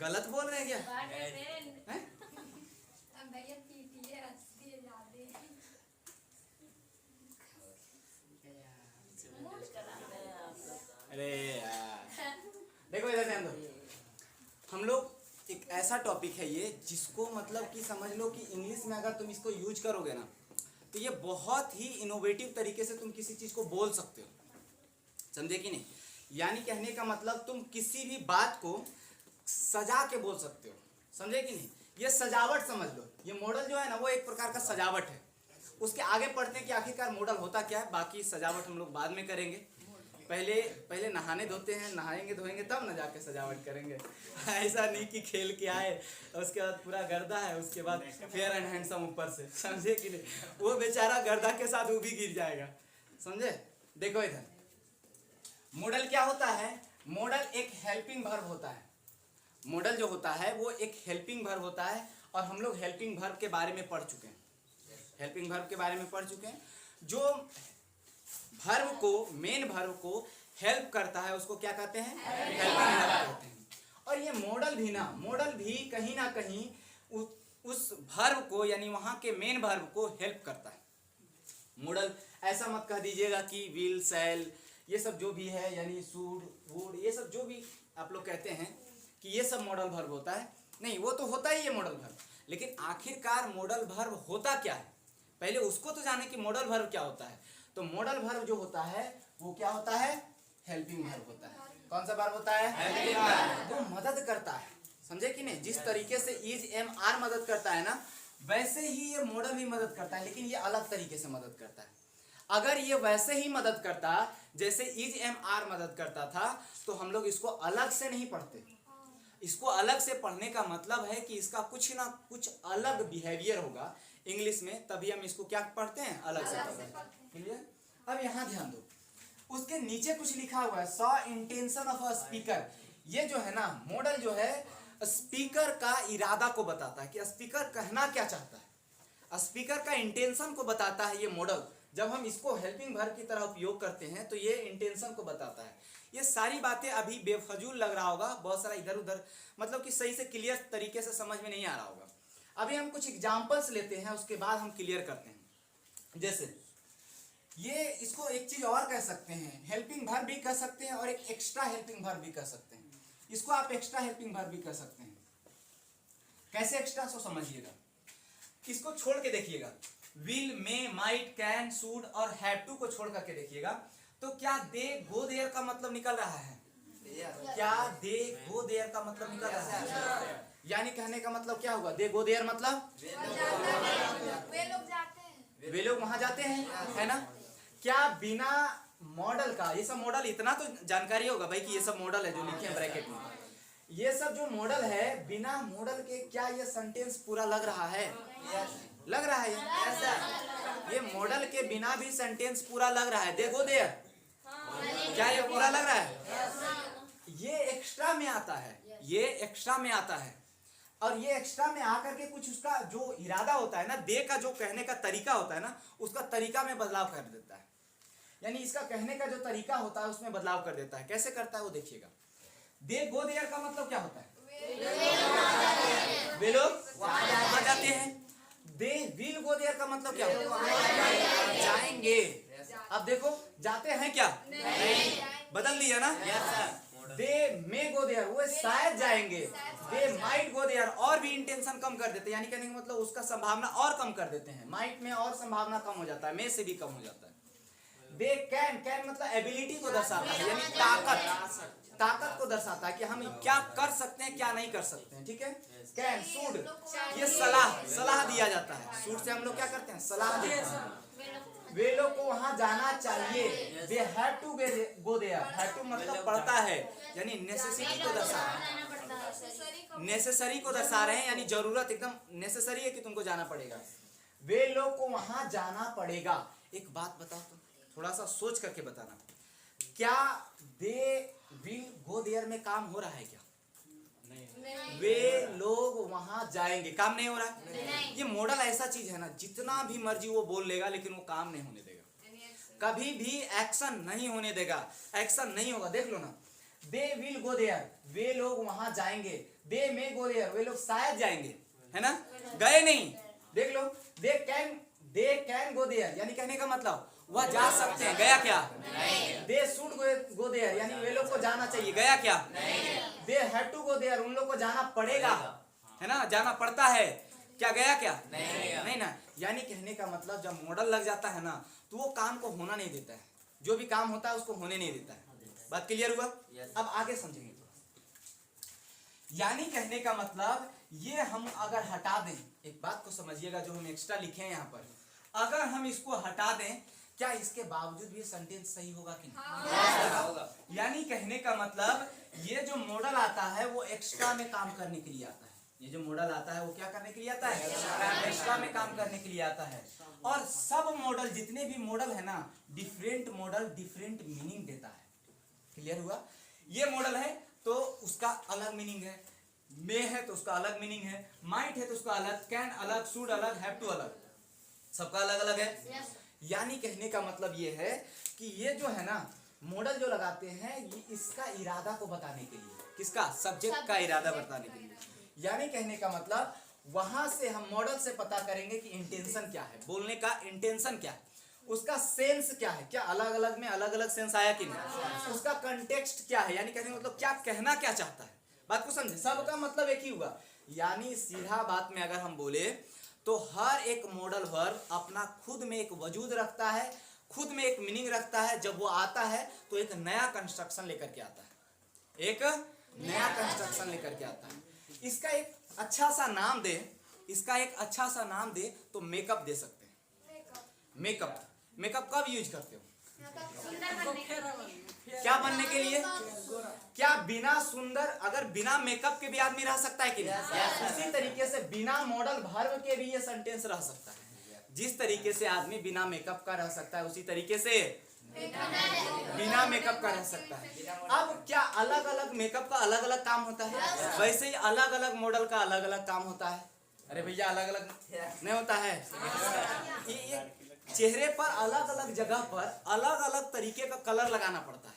गलत बोल रहे हैं क्या? हैं? अरे यार देखो इधर ध्यान दो। हम लोग एक ऐसा टॉपिक है ये जिसको मतलब कि समझ लो कि इंग्लिश में अगर तुम इसको यूज करोगे ना तो ये बहुत ही इनोवेटिव तरीके से तुम किसी चीज को बोल सकते हो, समझे कि नहीं? यानी कहने का मतलब तुम किसी भी बात को सजा के बोल सकते हो, समझे कि नहीं? ये सजावट समझ लो, ये मॉडल जो है ना वो एक प्रकार का सजावट है। उसके आगे पढ़ते हैं कि आखिरकार मॉडल होता क्या है, बाकी सजावट हम लोग बाद में करेंगे। पहले नहाने धोते हैं, नहाएंगे धोएंगे तब न जाके सजावट करेंगे। ऐसा नहीं कि खेल के आए उसके बाद पूरा गर्दा है उसके बाद फेयर एंड हैंडसम ऊपर से, समझे कि नहीं? वो बेचारा गर्दा के साथ वो भी गिर जाएगा, समझे? देखो इधर मॉडल क्या होता है? मॉडल एक हेल्पिंग वर्ब होता है। मॉडल जो होता है वो एक हेल्पिंग वर्ब होता है और हम लोग हेल्पिंग वर्ब के बारे में पढ़ चुके हैं। हेल्पिंग वर्ब के बारे में पढ़ चुके हैं। जो वर्ब को, मेन वर्ब को हेल्प करता है उसको क्या कहते हैं? हेल्पिंग वर्ब कहते हैं। और ये मॉडल भी कहीं ना कहीं उस वर्ब को यानी वहां के मेन वर्ब को हेल्प करता है। मॉडल ऐसा मत कह दीजिएगा कि विल, शैल, ये सब जो भी है यानी शुड, वुड, ये सब जो भी आप लोग कहते हैं कि ये सब मॉडल वर्ब होता है, नहीं, वो तो होता ही है मॉडल वर्ब। लेकिन आखिरकार मॉडल वर्ब होता क्या है, पहले उसको तो जाने कि मॉडल वर्ब क्या होता है। तो मॉडल वर्ब जो होता है वो क्या होता है? हेल्पिंग वर्ब होता है। कौन सा वर्ब होता है? Helping verb. वो मदद करता है, समझे कि नहीं? जिस तरीके से इज, एम, आर मदद करता है ना, वैसे ही ये मॉडल भी मदद करता है, लेकिन ये अलग तरीके से मदद करता है। अगर ये वैसे ही मदद करता जैसे इज, एम, आर मदद करता था तो हम लोग इसको अलग से नहीं पढ़ते। इसको अलग से पढ़ने का मतलब है कि इसका कुछ ना कुछ अलग बिहेवियर होगा इंग्लिश में, तभी हम इसको क्या पढ़ते हैं? अलग से पढ़ते हैं। क्लियर? अब यहाँ ध्यान दो, उसके नीचे कुछ लिखा हुआ है, saw intention of a speaker. ये जो है ना मॉडल जो है स्पीकर का इरादा को बताता है कि स्पीकर कहना क्या चाहता है, स्पीकर का इंटेंशन को बताता है ये मॉडल। जब हम इसको हेल्पिंग वर्ब की तरह उपयोग करते हैं तो ये इंटेंशन को बताता है। ये सारी बातें अभी बेफजूल लग रहा होगा, बहुत सारा इधर उधर मतलब कि सही से क्लियर तरीके से समझ में नहीं आ रहा होगा। अभी हम कुछ एग्जांपल्स लेते हैं, उसके बाद हम क्लियर करते हैं। जैसे ये, इसको एक चीज और कह सकते हैं, हेल्पिंग वर्ब भी कह सकते हैं और एक एक्स्ट्रा हेल्पिंग वर्ब भी कह सकते हैं। इसको आप एक्स्ट्रा हेल्पिंग वर्ब भी कह सकते हैं। कैसे एक्स्ट्रा, सो समझिएगा, इसको छोड़ के देखिएगा, will, may, might, can, should और हैव टू को छोड़ करके देखिएगा तो क्या दे, गो, देयर का मतलब निकल रहा है? क्या दे, गो, देयर का मतलब निकल रहा है? यानी कहने का मतलब क्या होगा? दे, गो, देयर मतलब वे लोग वहां जाते हैं, है ना? क्या बिना मॉडल का, ये सब मॉडल, इतना तो जानकारी होगा भाई कि ये सब मॉडल है जो लिखे हैं ब्रैकेट में, ये सब जो मॉडल है बिना मॉडल के क्या ये सेंटेंस पूरा लग रहा है? लग रहा है? ये मॉडल के बिना भी सेंटेंस पूरा लग रहा है। देखो देयर, क्या ये पूरा लग रहा है? ये एक्स्ट्रा में आता है, ये एक्स्ट्रा में आता है और ये एक्स्ट्रा में आकर के कुछ उसका जो इरादा होता है ना, दे का जो कहने का तरीका होता है ना, उसका तरीका में बदलाव कर देता है। यानी इसका कहने का जो तरीका होता है उसमें बदलाव कर देता है। कैसे करता है वो देखिएगा। दे, गो, देयर का मतलब क्या होता है? वे लोग वहां जाते हैं। दे विल गो देयर का मतलब क्या होता है? जाएंगे। अब देखो, जाते हैं क्या? नहीं, बदल दिया ना। दे मे गो देयर, वो शायद जाएंगे। दे माइट गो देयर, और भी इंटेंशन कम कर देते हैं, यानी कहने का मतलब उसका संभावना और कम कर देते हैं। माइट में और संभावना कम हो जाता है, मे से भी कम हो जाता है। दे कैन, कैन मतलब एबिलिटी को दर्शाता है, यानी ताकत को दर्शाता है कि हम क्या कर सकते हैं क्या नहीं कर सकते हैं, ठीक है? कैन, शुड, ये सलाह दिया जाता है। शुड से हम लोग क्या करते हैं? सलाह देते हैं। वे लोग को वहां जाना चाहिए। They have to go there, have to मतलब पड़ता है, यानी नेसेसिटी को दर्शा रहे हैं, नेसेसरी को दर्शा रहे हैं, यानी जरूरत, एकदम नेसेसरी है कि तुमको जाना पड़ेगा। वे लोग को वहां जाना पड़ेगा। एक बात बताओ तो, थोड़ा सा सोच करके बताना, क्या दे विल गो देयर में काम हो रहा है क्या? नहीं। वे लोग वहां जाएंगे, काम नहीं हो रहा है। ये मॉडल ऐसा चीज है ना, जितना भी मर्जी वो बोल लेगा लेकिन वो काम नहीं होने देगा, कभी भी एक्शन नहीं होने देगा, एक्शन नहीं होगा। देख लो ना, दे विल गो देयर, वे लोग वहां जाएंगे। दे मे गो देयर, वे लोग शायद जाएंगे, है ना, गए नहीं। देख लो, दे कैन गो देयर, यानी कहने का मतलब वह जा सकते हैं, गया क्या? दे शुड गो देयर, यानी वे लोग को जाना चाहिए, गया क्या? They have to go there, उन लोग को जाना पड़ेगा, है ना, जाना पड़ता है, क्या गया क्या? नहीं ना। यानी कहने का मतलब जब मॉडल लग जाता है ना तो वो काम को होना नहीं देता है, जो भी काम होता है उसको होने नहीं देता है। बात क्लियर हुआ? अब आगे समझेंगे। यानी कहने का मतलब ये हम अगर हटा दें, एक बात को समझिएगा जो हम एक्स्ट्रा लिखे हैं यहाँ पर, अगर हम इसको हटा दें, क्या इसके बावजूद भी सेंटेंस सही होगा कि नहीं? यानी कहने का मतलब ये जो मॉडल आता है वो एक्स्ट्रा में काम करने के लिए आता है। ये जो मॉडल आता है वो क्या करने के लिए आता है? एक्स्ट्रा में काम करने के लिए आता है। और सब मॉडल, जितने भी मॉडल है ना, डिफरेंट मॉडल डिफरेंट मीनिंग देता है। क्लियर हुआ? ये मॉडल है तो उसका अलग मीनिंग है, मे है तो उसका अलग मीनिंग है, माइट है तो उसका अलग, कैन अलग, शुड अलग, हैव टू अलग, सबका अलग अलग है। यानी कहने का मतलब ये है कि ये जो है ना मॉडल जो लगाते हैं ये इसका इरादा को बताने के लिए, किसका? सब्जेक्ट का इरादा बताने के लिए। यानी कहने का मतलब वहां से हम मॉडल से पता करेंगे कि इंटेंशन क्या है, बोलने का इंटेंशन क्या है, उसका सेंस क्या है, क्या अलग अलग में अलग अलग सेंस आया कि नहीं, उसका कंटेक्स्ट क्या है, यानी कहने का मतलब क्या कहना क्या चाहता है। बात को समझे? सबका मतलब एक ही हुआ। यानी सीधा बात में अगर हम बोले तो हर एक मॉडल वर्ब अपना खुद में एक वजूद रखता है, खुद में एक मीनिंग रखता है। जब वो आता है तो एक नया कंस्ट्रक्शन लेकर के आता है, एक नया कंस्ट्रक्शन लेकर के आता है। इसका एक अच्छा सा नाम दे, इसका एक अच्छा सा नाम दे तो मेकअप दे सकते हैं। मेकअप, मेकअप कब यूज करते हो? क्या बनने के लिए? क्या बिना सुंदर, अगर बिना मेकअप के भी आदमी रह सकता है कि नहीं? उसी तरीके से बिना मॉडल वर्ब के भी ये सेंटेंस रह सकता है। जिस तरीके से आदमी बिना मेकअप का रह सकता है उसी तरीके से बिना मेकअप का रह सकता है। अब क्या अलग अलग मेकअप का अलग अलग काम होता है, वैसे ही अलग अलग मॉडल का अलग अलग काम होता है। अरे भैया अलग अलग नहीं होता है? ये चेहरे पर अलग अलग जगह पर अलग अलग तरीके का कलर लगाना पड़ता है।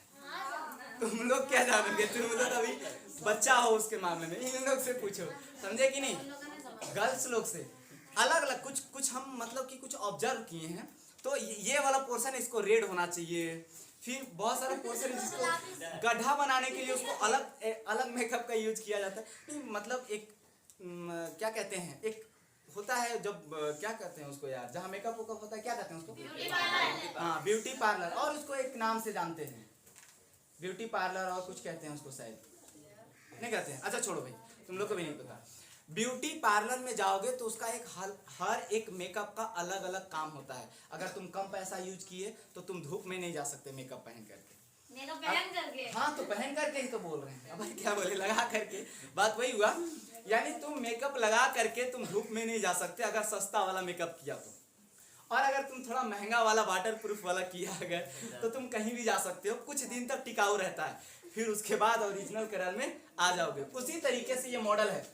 तुम लोग क्या जानोगे, तुम लोग अभी बच्चा हो उसके मामले में, इन लोग से पूछो, समझे कि नहीं? गर्ल्स लोग से अलग अलग कुछ हम मतलब कि कुछ ऑब्जर्व किए हैं। तो ये वाला पोर्शन इसको रेड होना चाहिए, फिर बहुत सारा पोर्शन जिसको गड्ढा बनाने के लिए उसको अलग अलग मेकअप का यूज किया जाता है। मतलब एक क्या कहते हैं, एक होता है जब क्या कहते हैं उसको यार, जहाँ मेकअप होता है क्या कहते हैं उसको? हाँ, ब्यूटी पार्लर, और उसको एक नाम से जानते हैं, ब्यूटी पार्लर, और कुछ कहते हैं उसको, शायद नहीं कहते हैं। अच्छा छोड़ो भाई, तुम लोग को भी नहीं पता। ब्यूटी पार्लर में जाओगे तो उसका एक हर एक मेकअप का अलग अलग काम होता है। अगर तुम कम पैसा यूज किए तो तुम धूप में नहीं जा सकते मेकअप पहन करके। पहन करके, हाँ तो पहन करके ही तो बोल रहे हैं। अब क्या बोले, लगा करके, बात वही हुआ। यानी तुम मेकअप लगा करके तुम धूप में नहीं जा सकते अगर सस्ता वाला मेकअप किया तो, और अगर तुम थोड़ा महंगा वाला वाटर प्रूफ वाला किया अगर तो तुम कहीं भी जा सकते हो, कुछ दिन तक टिकाऊ रहता है, फिर उसके बाद ओरिजिनल कलर में आ जाओगे। उसी तरीके से ये मॉडल है।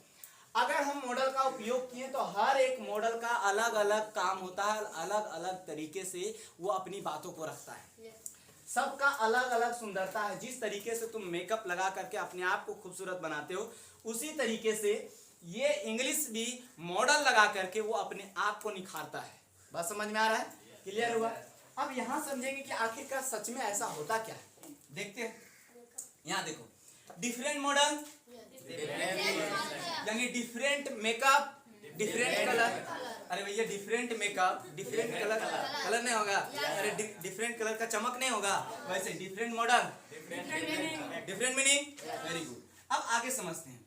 अगर हम मॉडल का उपयोग किए तो हर एक मॉडल का अलग अलग काम होता है, अलग अलग तरीके से वो अपनी बातों को रखता है, सबका अलग अलग सुंदरता है। जिस तरीके से तुम मेकअप लगा करके अपने आप को खूबसूरत बनाते हो, उसी तरीके से ये इंग्लिश भी मॉडल लगा करके वो अपने आप को निखारता है। बात समझ में आ रहा है? क्लियर हुआ? अब यहाँ समझेंगे कि आखिरकार सच में ऐसा होता क्या है। देखते हैं, यहाँ देखो, डिफरेंट मॉडल यानी डिफरेंट मेकअप, डिफरेंट कलर। अरे भैया different makeup, different colour, colour नहीं होगा, अरे डिफरेंट कलर का चमक नहीं होगा, वैसे different model, different meaning. Very good. अब आगे समझते हैं।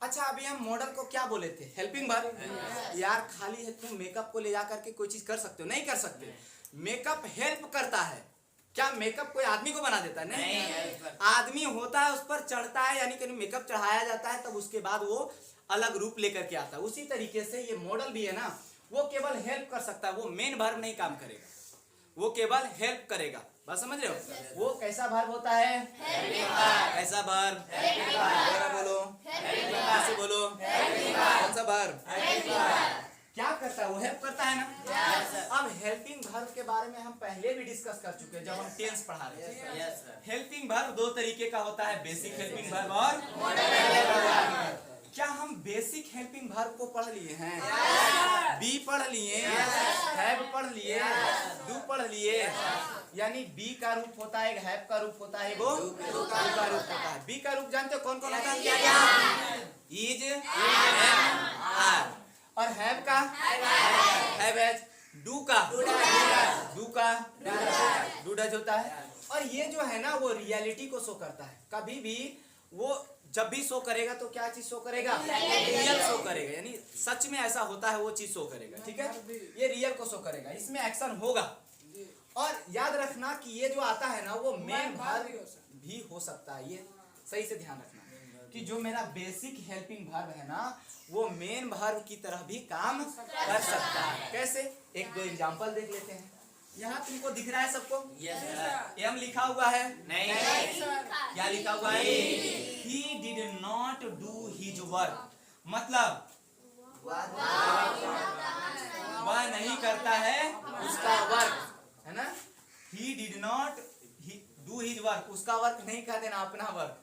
अच्छा अभी हम मॉडल को क्या बोले थे? Helping verb. यार खाली है तुम मेकअप को ले जा करके कोई चीज कर सकते हो? नहीं कर सकते। मेकअप हेल्प करता है। क्या मेकअप कोई आदमी को बना देता है? नहीं। आदमी होता है, उस पर चढ़ता है, यानी कि मेकअप चढ़ाया जाता है, तब उसके बाद वो अलग रूप लेकर के आता है। उसी तरीके से ये मॉडल भी है ना, वो केवल हेल्प कर सकता है, वो मेन वर्ब नहीं काम करेगा, वो केवल हेल्प करेगा। बात समझ रहे हो? वो कैसा वर्ब होता है? कैसा वर्ब? बोलो, कैसे बोलो, कौन सा वर्ब? क्या करता है? वो हेल्प करता है ना। अब हेल्प हेल्पिंग वर्ब के बारे में हम पहले भी डिस्कस कर चुके हैं जब हम टेंस पढ़ा रहे थे। Yes sir. हेल्पिंग वर्ब दो तरीके का होता है, बेसिक हेल्पिंग वर्ब और मॉडल। क्या हम बेसिक हेल्पिंग वर्ब को पढ़ लिए हैं? बी पढ़ लिए, हैव पढ़ लिए, डू पढ़ लिए। यानी बी का रूप होता है, हैव का रूप होता है, वो डू का रूप होता है। बी का रूप जानते हो कौन कौन होता है? Is, are. और हैव का हैव एज। डू का डू डज होता है। और ये जो है ना वो रियलिटी को शो करता है। कभी भी वो जब भी शो करेगा तो क्या चीज शो करेगा? रियल शो करेगा, यानी सच में ऐसा होता है वो चीज शो करेगा। ठीक है, ये रियल को शो करेगा, इसमें एक्शन होगा। और याद रखना कि ये जो आता है ना वो मेन वर्ब भी हो सकता है। ये सही से ध्यान रखना कि जो मेरा बेसिक हेल्पिंग वर्ब है ना वो मेन वर्ब की तरह भी काम कर सकता है। कैसे? एक दो एग्जांपल देख लेते हैं। यहाँ तुमको दिख रहा है सबको? Yes sir. एम लिखा हुआ है? नहीं। क्या लिखा हुआ है? He did not do his work। मतलब वह नहीं करता है उसका वर्क, है ना? He did not do his work। उसका वर्क नहीं कह देना, अपना वर्क।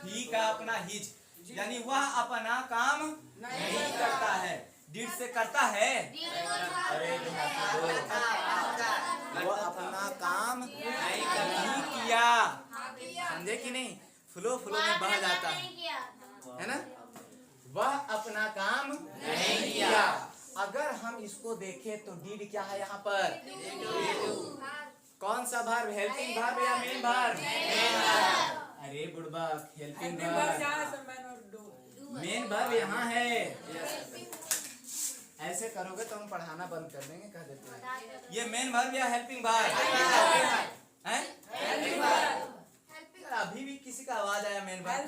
ही का अपना हिज, यानी वह अपना काम नहीं करता है। डिड से करता है, अरे वो अपना काम नहीं किया। समझे कि नहीं? फ्लो में बह जाता है ना? वह अपना काम नहीं किया। अगर हम इसको देखें तो डिड क्या है यहाँ पर? कौन सा वर्ब? हेल्पिंग वर्ब या मेन वर्ब? अरे बुढ़बा, हेल्पिंग वर्ब मेन वर्ब यहाँ है। ऐसे करोगे तो हम पढ़ाना बंद कर देंगे, कह देते हैं। ये मेन वर्ब या हेल्पिंग वर्ब है? अभी भी किसी का आवाज आया मेन वर्ब?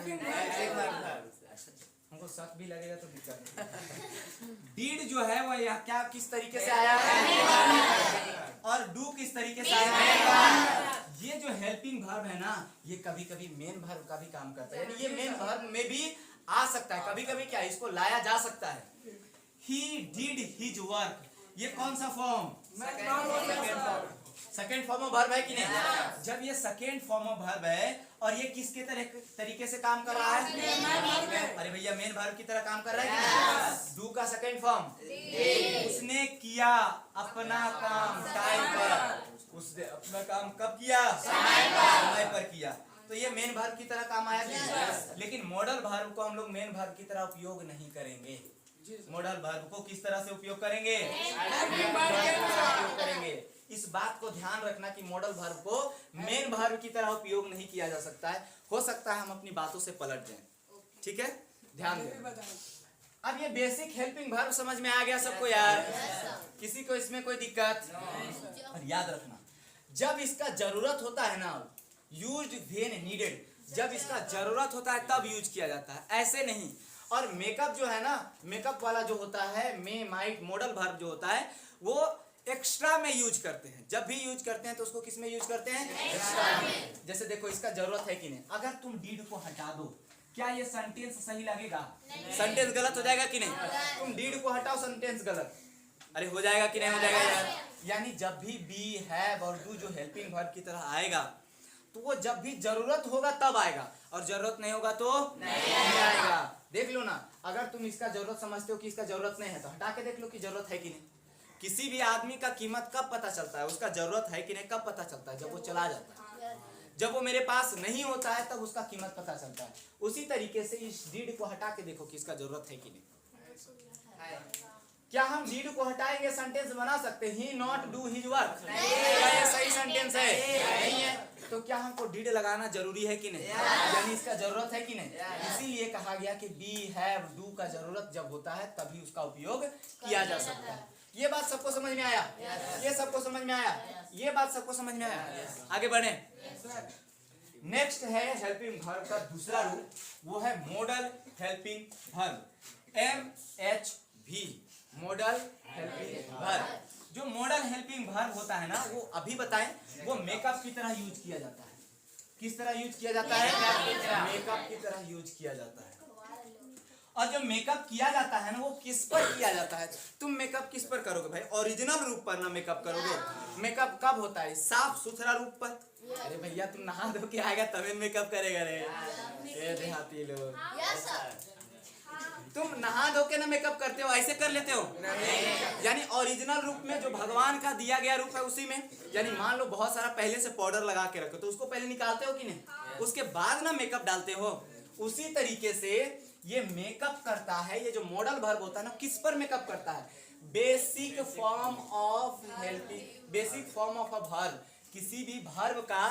हमको शक भी लगेगा तो दिक्कत नहीं। डीड जो है वो यहाँ क्या किस तरीके से आया है और डू किस तरीके से आया है? ये जो हेल्पिंग वर्ब है ना ये कभी कभी मेन वर्ब का भी काम करता है, यानी ये मेन वर्ब में भी आ सकता है। कभी कभी क्या इसको लाया जा सकता है। He did his work, ये कौन सा form? Second form of verb है कि नहीं? जब ये सेकेंड फॉर्म ऑफ वर्ब है और ये किसके तरीके से काम कर रहा है? अरे भैया मेन वर्ब की तरह काम कर रहा है कि नहीं? डू का सेकेंड फॉर्म, उसने किया अपना काम टाइम पर। उसने अपना काम कब किया? समय पर किया। तो ये मेन वर्ब की तरह काम आया कि लेकिन मॉडल वर्ब को हम लोग मेन वर्ब की तरह उपयोग नहीं करेंगे। मॉडल वर्ब को किस तरह से उपयोग करेंगे? उपयोग करेंगे। इस बात को ध्यान रखना कि मॉडल वर्ब को मेन वर्ब की तरह उपयोग नहीं किया जा सकता है। हो सकता है हम अपनी बातों से पलट जाएं। ठीक है, ध्यान दें। अब ये बेसिक हेल्पिंग वर्ब समझ में आ गया सबको यार? किसी को इसमें कोई दिक्कत? और याद रखना जब इसका जरूरत होता है ना, यूज्ड व्हेन नीडेड, जब इसका जरूरत होता है तब यूज किया जाता है, ऐसे नहीं। और मेकअप जो है ना, मेकअप वाला जो होता है मे माइट मॉडल वर्ब जो होता है वो एक्स्ट्रा में यूज करते हैं। जब भी यूज करते हैं तो उसको किस में यूज करते हैं? एक्स्ट्रा में। जैसे देखो इसका जरूरत है कि नहीं, अगर तुम डीड को हटा दो क्या ये सेंटेंस सही लगेगा? सेंटेंस गलत हो जाएगा कि नहीं? तुम डीड को हटाओ सेंटेंस गलत, अरे हो जाएगा कि नहीं हो जाएगा यार? यानी जब भी बी हैव और डू जो हेल्पिंग वर्ब की तरह आएगा तो वो जब भी जरूरत होगा तब आएगा और जरूरत नहीं होगा तो नहीं आएगा। देख लो ना, अगर तुम इसका जरूरत समझते हो कि इसका जरूरत नहीं है तो हटा के देख लो कि जरूरत है कि नहीं। किसी भी आदमी का कीमत कब पता चलता है, उसका जरूरत है कि नहीं कब पता चलता है? जब वो चला जाता है। जब वो मेरे पास नहीं होता है तब उसका कीमत पता चलता है। उसी तरीके से इस डीड को हटा के देखो कि इसका जरूरत है कि नहीं। क्या हम डीड को हटाएंगे सेंटेंस बना सकते? ही नॉट डू हिज वर्क, क्या ये सही सेंटेंस है? नहीं है। तो क्या हमको डीड लगाना जरूरी है कि नहीं? यानी इसका जरूरत है कि नहीं? इसीलिए कहा गया कि बी हैव डू का जरूरत जब होता है तभी उसका उपयोग किया जा सकता है। ये बात सबको समझ में आया? ये सबको समझ में आया? ये बात सबको समझ में आया? आगे बढ़े। नेक्स्ट है हेल्पिंग वर्ब का दूसरा रूप, वो है model helping verb, MHV, model helping verb. जो मॉडल हेल्पिंग वर्ब होता है ना वो अभी बताएं, वो मेकअप की तरह यूज किया जाता है। किस तरह यूज किया जाता है? मेकअप की तरह यूज किया जाता है। और जो मेकअप किया जाता है ना वो किस पर किया जाता है? तुम मेकअप किस पर करोगे भाई? ओरिजिनल रूप पर ना मेकअप करोगे। मेकअप कब होता है? साफ सुथरा रूप पर। अरे भैया तुम नहा धो के आएगा तभी मेकअप करेगा रे, ये देहाती लोग। तुम नहा धो के ना मेकअप करते हो, ऐसे कर लेते हो? यानी ओरिजिनल रूप में जो भगवान का दिया गया रूप है उसी में। यानी मान लो बहुत सारा पहले से पाउडर लगा के रखो तो उसको पहले निकालते हो कि नहीं? उसके बाद ना मेकअप डालते हो। उसी तरीके से ये मेकअप करता है, ये जो मॉडल वर्ब होता है ना किस पर मेकअप करता है? Basic form of helping, basic form of a verb, किसी भी वर्ब का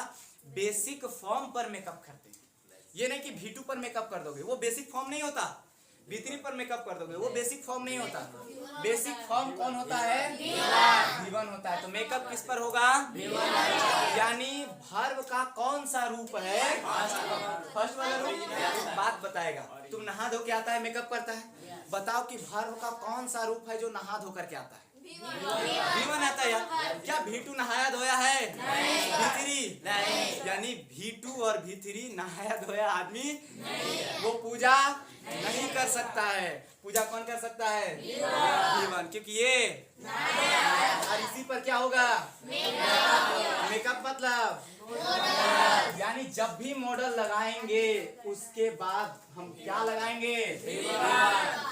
बेसिक फॉर्म पर मेकअप करते हैं। ये नहीं कि V2 पर मेकअप कर दोगे, वो बेसिक फॉर्म नहीं होता। V3 पर मेकअप कर दोगे, वो बेसिक फॉर्म नहीं होता। बेसिक फॉर्म कौन होता है? V1 होता है। तो मेकअप किस पर होगा? यानी वर्ब का कौन सा रूप है? फर्स्ट वाला रूप बात बताएगा। तुम नहा धो के आता है मेकअप करता है, बताओ कि वर्ब का कौन सा रूप है जो नहा धो करके आता है? V1 आता है यार। क्या V2 नहाया धोया है? V3 नहीं। यानी V2 और V3 नहाया धोया आदमी वो पूजा नहीं कर सकता है। पूजा कौन कर सकता है? V1, क्योंकि ये और इसी पर क्या होगा? मेकअप मतलब यानी जब भी मॉडल लगाएंगे उसके बाद हम क्या लगाएंगे?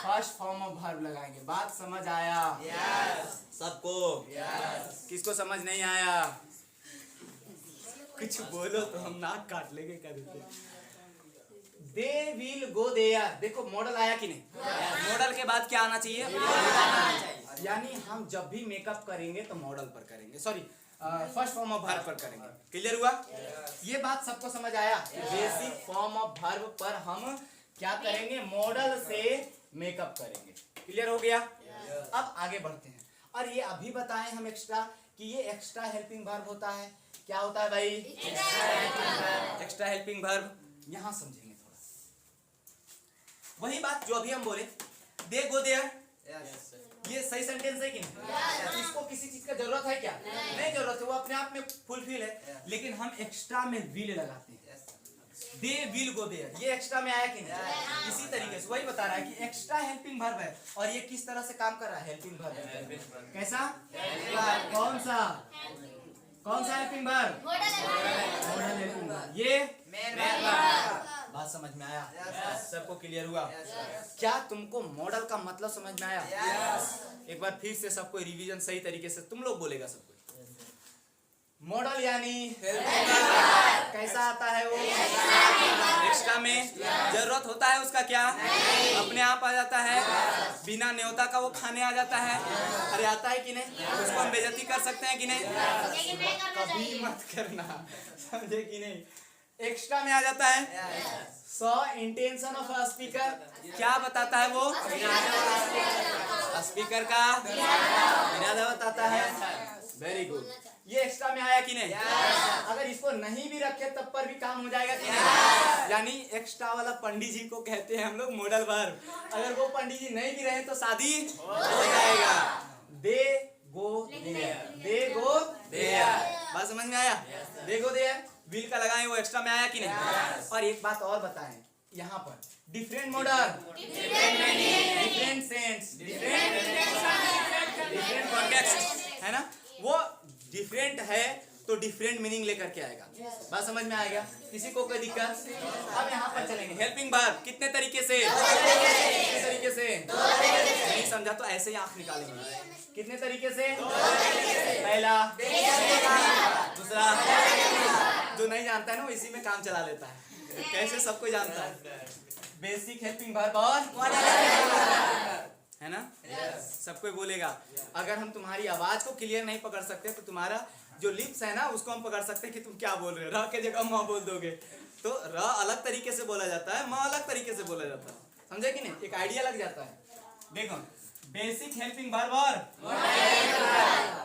फर्स्ट फॉर्म ऑफ वर्ब लगाएंगे। बात समझ आया? सबको? किसको समझ नहीं आया? कुछ बोलो तो हम नाक काट लेंगे क्या देते। दे विल गो देयर, देखो मॉडल आया कि नहीं? मॉडल के बाद क्या आना चाहिए? यानी हम जब भी मेकअप करेंगे तो मॉडल पर करेंगे, sorry first form of verb पर करेंगे। क्लियर हुआ? ये बात सबको समझ आया? बेसिक फॉर्म ऑफ वर्ब पर हम क्या करेंगे? मॉडल से मेकअप करेंगे। क्लियर हो गया? अब आगे बढ़ते हैं। और ये अभी बताएं हम एक्स्ट्रा कि ये एक्स्ट्रा हेल्पिंग वर्ब होता है। क्या होता है भाई? Extra helping verb. यहां समझेंगे थोड़ा वही बात जो अभी हम बोले, दे गो देयर। ये सही सेंटेंस है कि नहीं? इसको किसी चीज का जरूरत है क्या? नहीं जरूरत है, वो अपने आप में फुलफिल है। लेकिन हम एक्स्ट्रा में विल लगाते हैं। दे विल गो देयर, ये एक्स्ट्रा में आया कि नहीं? इसी तरीके से वही बता रहा है कि एक्स्ट्रा हेल्पिंग वर्ब है और ये किस तरह से काम कर रहा है? Helping verb. कैसा? कौन सा helping verb? Model helping verb. ये बात समझ में आया? सबको क्लियर हुआ? क्या तुमको मॉडल का मतलब समझ में आया? एक बार फिर से सबको रिवीजन सही तरीके से तुम लोग बोलेगा सबको। मॉडल यानी कैसा आता है? वो एक्स्ट्रा में जरूरत होता है उसका क्या? अपने आप आ जाता है, बिना न्योता का वो खाने आ जाता है। अरे आता है कि नहीं? उसको हम बेइज्जती कर सकते हैं कि नहीं? कभी मत करना, समझे कि नहीं? एक्स्ट्रा में आ जाता है। सो इंटेंशन ऑफ स्पीकर क्या बताता है? वो स्पीकर का इरादा बताता है। Very good. ये एक्स्ट्रा में आया कि नहीं? अगर इसको नहीं भी रखे तब पर भी काम हो जाएगा कि नहीं? यानी एक्स्ट्रा वाला पंडित जी को कहते हैं हम लोग मॉडल वर्ब। अगर वो पंडित जी नहीं भी रहे तो शादी हो जाएगा। They go there, they go there. बात समझ में आया? दे गो देयर विल का लगाए, वो एक्स्ट्रा में आया कि नहीं? और एक बात और बताएं, यहाँ पर different model, different sense, different context है ना, वो डिफरेंट है तो डिफरेंट मीनिंग लेकर के आएगा। बात समझ में आएगा? किसी को कोई दिक्कत? अब यहाँ पर चलेंगे हेल्पिंग वर्ब कितने तरीके से? कितने तरीके से? नहीं समझा तो ऐसे ही आंख निकालेंगे। कितने तरीके से? पहला, दूसरा। जो नहीं जानता है ना वो इसी में काम चला लेता है। कैसे? सबको जानता है। बेसिक हेल्पिंग वर्ब और है ना? सबको बोलेगा। अगर हम तुम्हारी आवाज को क्लियर नहीं पकड़ सकते तो तुम्हारा जो लिप्स है ना उसको हम पकड़ सकते हैं कि तुम क्या बोल रहे हो। र के जगह म बोल दोगे तो र अलग तरीके से बोला जाता है, म अलग तरीके से बोला जाता है। समझे कि नहीं? एक आइडिया लग जाता है। देखो बेसिक हेल्पिंग वर्ब और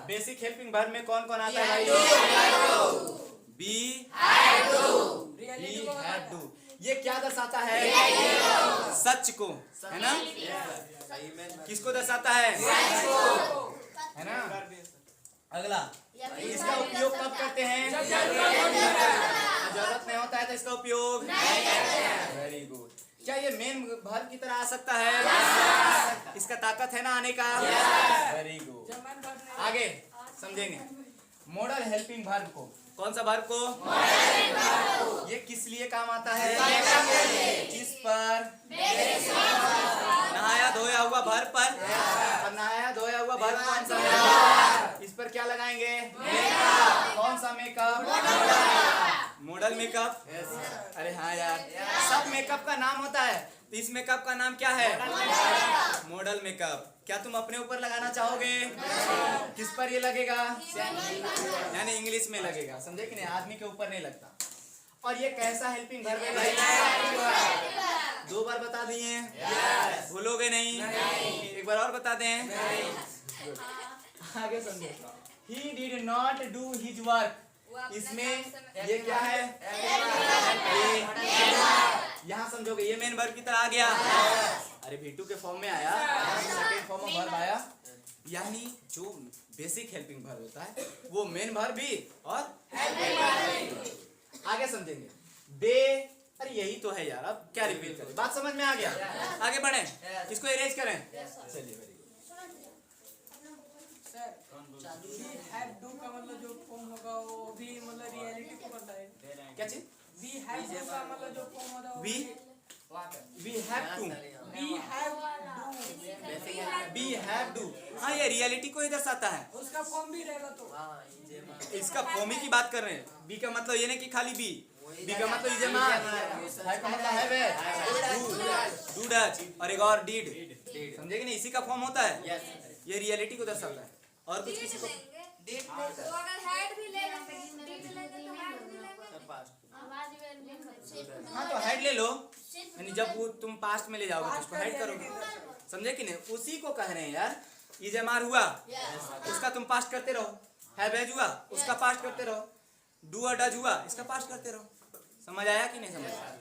बेसिक हेल्पिंग वर्ब में कौन कौन आता है भाई? Be have to. ये क्या दर्शाता है? सच को, है ना? किसको दर्शाता है? है ना? अगला, इसका उपयोग कब करते हैं? जरूरत नहीं होता है तो इसका उपयोग। Very good. क्या ये मेन वर्ब की तरह आ सकता है? इसका ताकत है ना आने का? Very good. आगे समझेंगे मॉडल हेल्पिंग वर्ब को। कौन सा वर्ब को? ये किस लिए काम आता है? किस पर? नहाया धोया हुआ वर्ब पर। और नहाया धोया हुआ वर्ब कौन सा है? इस पर क्या लगाएंगे? कौन सा मेकअप? Model makeup. अरे हाँ यार, सब मेकअप का नाम होता है, तो इस मेकअप का नाम क्या है? Model makeup. क्या तुम अपने ऊपर लगाना चाहोगे? किस पर ये लगेगा? यानी इंग्लिश में लगेगा, समझे कि नहीं? आदमी के ऊपर नहीं लगता। और ये कैसा हेल्पिंग वर्ब है? 2 बार बता दिए, भूलोगे नहीं? एक बार और बता दें। आगे समझे। He did not do his work। इसमें ये क्या है? यहाँ समझोगे ये मेन वर्ब की तरह आ गया। अरे V2 के फॉर्म में आया, सेकंड फॉर्म में वर्ब आया। यानी जो बेसिक हेल्पिंग वर्ब होता है वो मेन वर्ब भी और आगे समझेंगे। बे, अरे यही तो है यार, अब क्या रिपीट करें? बात समझ में आ गया? आगे बढ़े, इसको इरेज करें। चलिए वेरी गुड। हैव डू का मतलब जो फॉर्म होगा वो भी मतलब रियलिटी को बताए। क्या चीज? वी हैव डू का मतलब जो फॉर्म होगा वो we have to. We have do, हाँ ये रियलिटी को ही दर्शाता है। उसका फॉर्म भी रहेगा तो इसका फॉर्म ही की बात कर रहे हैं। बी का मतलब ये नहीं कि खाली बी का मतलब इजेमा, है का मतलब है वे डू डच, और एक और डीड, समझे कि नहीं? इसी का फॉर्म होता है, ये रियलिटी को दर्शाता है। और कुछ किसी को तो अगर हेड भी लेंगे, डीड लेंगे तो हेड भी लेंगे। हाँ तो हेड ले लो, यानी जब वो तुम पास्ट में ले जाओगे तो उसको हेड करोगे, समझे कि नहीं? उसी को कह रहे हैं यार। इजेमार हुआ उसका तुम पास्ट करते रहो, हैव हैज हुआ उसका पास्ट करते रहो, डू और डज हुआ इसका पास्ट करते रहो। समझ आया कि नहीं समझ आया?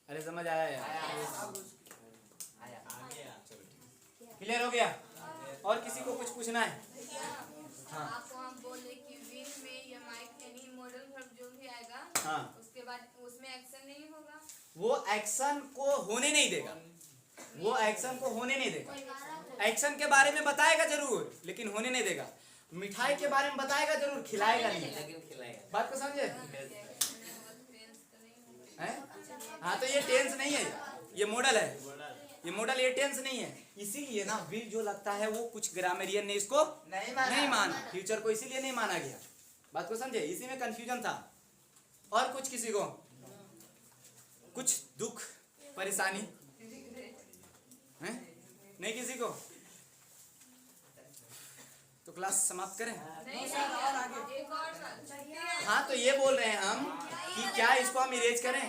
अरे समझ आया यार? क्लियर हो गया? और किसी को कुछ पूछना है? हाँ आपको हम बोले कि विल में या माइट यानी मॉडल वर्ब जो भी आएगा, हाँ, उसके बाद उसमें एक्शन नहीं होगा। वो एक्शन को होने नहीं देगा, वो एक्शन को होने नहीं देगा। एक्शन के बारे में बताएगा जरूर लेकिन होने नहीं देगा। मिठाई के बारे में बताएगा जरूर, खिलाएगा नहीं। बात को समझे? हाँ तो ये टेंस नहीं है, ये मॉडल है। ये मॉडल, ये टेंस नहीं है। इसीलिए ना विल जो लगता है वो कुछ ग्रामरियन ने इसको नहीं माना, फ्यूचर को इसीलिए नहीं माना गया। बात को समझे? इसी में कंफ्यूजन था। और कुछ किसी को कुछ दुख परेशानी है? नहीं किसी को? तो क्लास समाप्त करें? एक और हाँ तो ये बोल रहे हैं हम कि क्या इसको हम इरेज करें?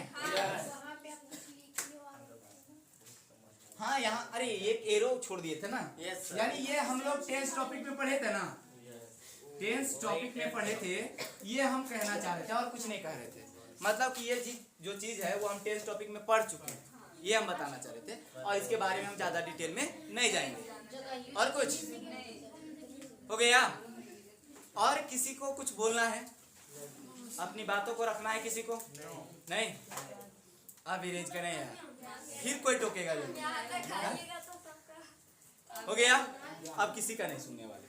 हाँ यहाँ, अरे एक एरो छोड़ दिए थे ना, यानी ये हम लोग टेंस टॉपिक में पढ़े थे ना, टेंस टॉपिक में पढ़े थे। ये हम कहना चाह रहे थे और कुछ नहीं कह रहे थे। मतलब कि ये जो चीज है वो हम टेंस टॉपिक में पढ़ चुके हैं, ये हम बताना चाह रहे थे। और इसके बारे में हम ज्यादा डिटेल में नहीं जाएंगे। और कुछ हो गया? और किसी को कुछ बोलना है? अपनी बातों को रखना है किसी को? नहीं? अब इरेज करें यार, फिर कोई टोकेगा नहीं। हो गया? अब किसी का नहीं सुनने वाले।